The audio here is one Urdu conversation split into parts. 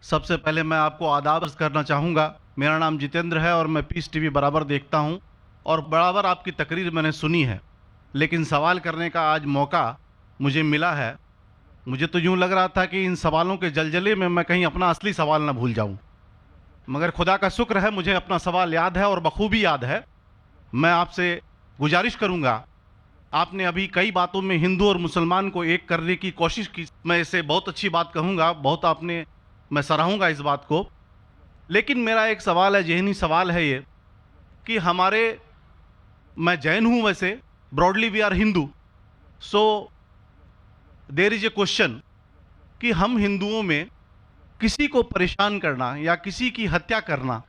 سب سے پہلے میں آپ کو آداب عرض کرنا چاہوں گا. میرا نام جتیندر ہے اور میں پیس ٹی وی برابر دیکھتا ہوں اور برابر آپ کی تقریر میں نے سنی ہے. لیکن سوال کرنے کا آج موقع مجھے ملا ہے. مجھے تو یوں لگ رہا تھا کہ ان سوالوں کے جلجلے میں کہیں اپنا اصلی سوال نہ بھول جاؤں. مگر خدا کا شکر ہے مجھے اپنا سوال یاد ہے اور بخوبی یاد ہے. میں آپ سے گزارش کروں گا. آپ نے ابھی کئی باتوں میں ہندو اور مسلمان کو ایک کرنے کی کوشش کی. میں اسے بہت اچھی بات کہوں گا. بہت آپ نے میں سراہوں گا اس بات کو. لیکن میرا ایک سوال ہے, ذہنی سوال ہے یہ کہ میں جین ہوں ویسے. Broadly we are Hindu. So there is a question کہ ہم ہندوؤں میں کسی کو پریشان کرنا یا کسی کی ہتیا کرنا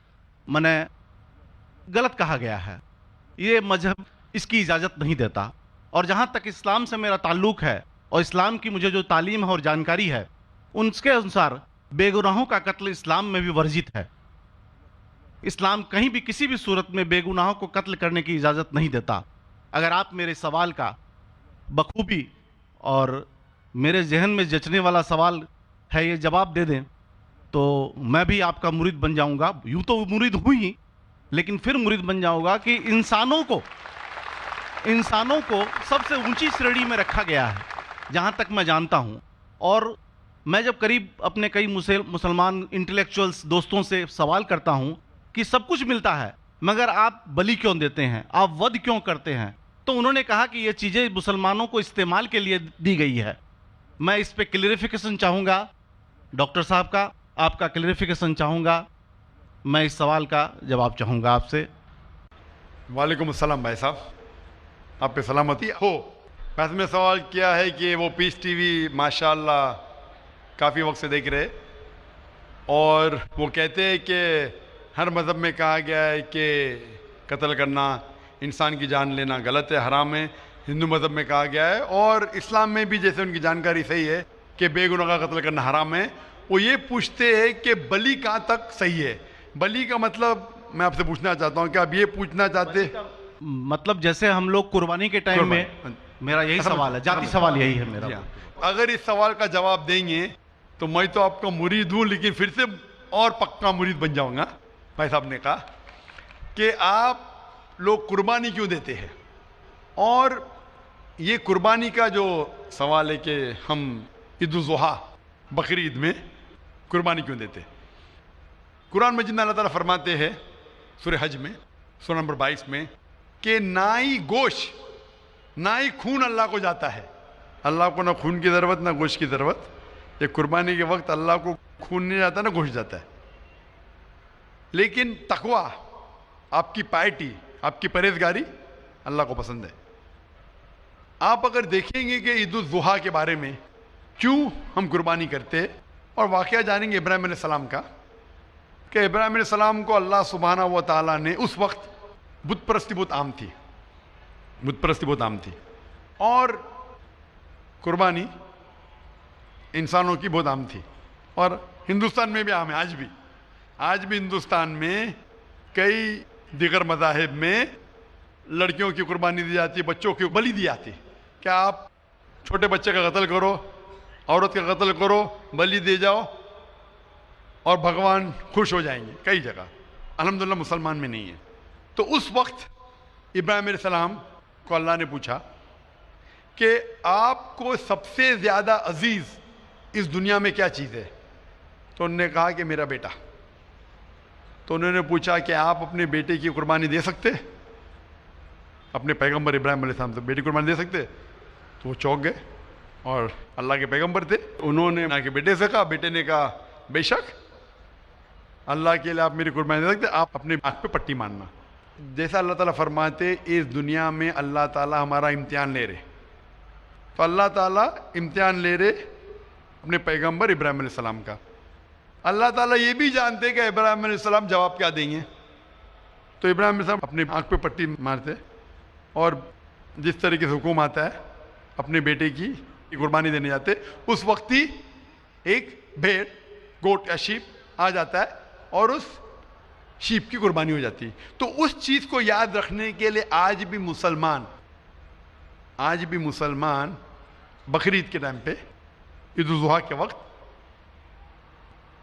غلط کہا گیا ہے. یہ مذہب اس کی اجازت نہیں دیتا. اور جہاں تک اسلام سے میرا تعلق ہے اور اسلام کی مجھے جو تعلیم ہے اور جانکاری ہے, ان کے انسار بے گناہوں کا قتل اسلام میں بھی ورجت ہے. اسلام کہیں بھی کسی بھی صورت میں بے گناہوں کو قتل کرنے کی اجازت نہیں دیتا. اگر آپ میرے سوال کا بخوبی اور میرے ذہن میں جچنے والا سوال ہے یہ جواب دے دیں تو میں بھی آپ کا مرید بن جاؤں گا. یوں تو مرید ہوں ہی, لیکن پھر مرید بن جاؤں گا کہ انسانوں کو سب سے اونچی شریڑی میں رکھا گیا ہے جہاں تک میں جانتا ہوں. اور میں جب قریب اپنے کئی مسلمان انٹلیکچوئلز دوستوں سے سوال کرتا ہوں کہ سب کچھ ملتا ہے مگر آپ بلی کیوں دیتے ہیں, آپ ود کیوں کرتے ہیں, تو انہوں نے کہا کہ یہ چیزیں مسلمانوں کو استعمال کے لیے دی گئی ہے. میں اس پہ کلیریفیکیشن چاہوں گا ڈاکٹر صاحب کا, آپ کا کلیریفیکیشن چاہوں گا. میں اس سوال کا جواب چاہوں گا آپ سے. وعلیکم السلام بھائی صاحب, آپ پہ سلامتی ہو. ویسے میں سوال کیا ہے کہ وہ پیس ٹی وی ماشاءاللہ کافی وقت سے دیکھ رہے, اور وہ کہتے ہیں کہ ہر مذہب میں کہا گیا ہے کہ قتل کرنا, انسان کی جان لینا غلط ہے, حرام ہے. ہندو مذہب میں کہا گیا ہے اور اسلام میں بھی جیسے ان کی جانکاری صحیح ہے کہ بے گناہ کا قتل کرنا حرام ہے. وہ یہ پوچھتے ہیں کہ بلی کہاں تک صحیح ہے. بلی کا مطلب میں آپ سے پوچھنا چاہتا ہوں کہ آپ یہ پوچھنا چاہتے مطلب جیسے ہم لوگ قربانی کے ٹائم میں, میرا یہی سوال ہے, ذاتی سوال یہی ہے میرا. اگر اس سوال کا جواب دیں گے تو میں تو آپ کا مرید ہوں, لیکن پھر سے اور پکا مرید بن جاؤں گا. بھائی صاحب نے کہا کہ آپ لوگ قربانی کیوں دیتے ہیں, اور یہ قربانی کا جو سوال ہے کہ ہم عید الاضحیٰ بقر عید میں قربانی کیوں دیتے. قرآن مجید میں اللہ تعالیٰ فرماتے ہیں سورہ حج میں سورہ نمبر 22 میں کہ نہ ہی گوشت نہ ہی خون اللہ کو جاتا ہے. اللہ کو نہ خون کی ضرورت نہ گوشت کی ضرورت. یہ قربانی کے وقت اللہ کو خون نہیں جاتا نہ گوشت جاتا ہے. لیکن تقویٰ, آپ کی پائٹی, آپ کی پرہیزگاری اللہ کو پسند ہے. آپ اگر دیکھیں گے کہ عید الاضحیٰ کے بارے میں کیوں ہم قربانی کرتے, اور واقعہ جانیں گے ابراہیم علیہ السلام کا کہ ابراہیم علیہ السلام کو اللہ سبحانہ و تعالیٰ نے, اس وقت بت پرستی بہت عام تھی, اور قربانی انسانوں کی بہت عام تھی, اور ہندوستان میں بھی عام ہے. آج بھی ہندوستان میں کئی دیگر مذاہب میں لڑکیوں کی قربانی دی جاتی ہے, بچوں کی بلی دی جاتی ہے. کیا آپ چھوٹے بچے کا قتل کرو, عورت کا قتل کرو, بلی دے جاؤ اور بھگوان خوش ہو جائیں گے. کئی جگہ الحمدللہ مسلمان میں نہیں ہے. تو اس وقت ابراہیم علیہ السلام کو اللہ نے پوچھا کہ آپ کو سب سے زیادہ عزیز اس دنیا میں کیا چیز ہے, تو انہوں نے کہا کہ میرا بیٹا. تو انہوں نے پوچھا کہ آپ اپنے بیٹے کی قربانی دے سکتے, اپنے پیغمبر ابراہیم علیہ السلام سے بیٹی قربانی دے سکتے. تو وہ چونک گئے, اور اللہ کے پیغمبر تھے. انہوں نے کہ بیٹے سے کہا, بیٹے نے کہا بے شک اللہ کے لیے آپ میری قربانی دے سکتے, آپ اپنے آنکھ پہ پٹی مارنا. جیسا اللہ تعالیٰ فرماتے اس دنیا میں اللہ تعالیٰ ہمارا امتحان لے رہے, تو اللہ تعالیٰ امتحان لے رہے اپنے پیغمبر ابراہیم علیہ السلام کا. اللہ تعالیٰ یہ بھی جانتے کہ ابراہیم علیہ السلام جواب کیا دیں گے. تو ابراہیم علیہ السلام اپنے آنکھ پہ پٹی مارتے, اور جس طریقے سے حکم آتا ہے اپنے بیٹے کی قربانی دینے جاتے, اس وقت ہی ایک بھیڑ, گوٹ یا شیپ آ جاتا ہے اور اس شیپ کی قربانی ہو جاتی ہے. تو اس چیز کو یاد رکھنے کے لیے آج بھی مسلمان بقرعید کے ٹائم پہ, عید الاضحیٰ کے وقت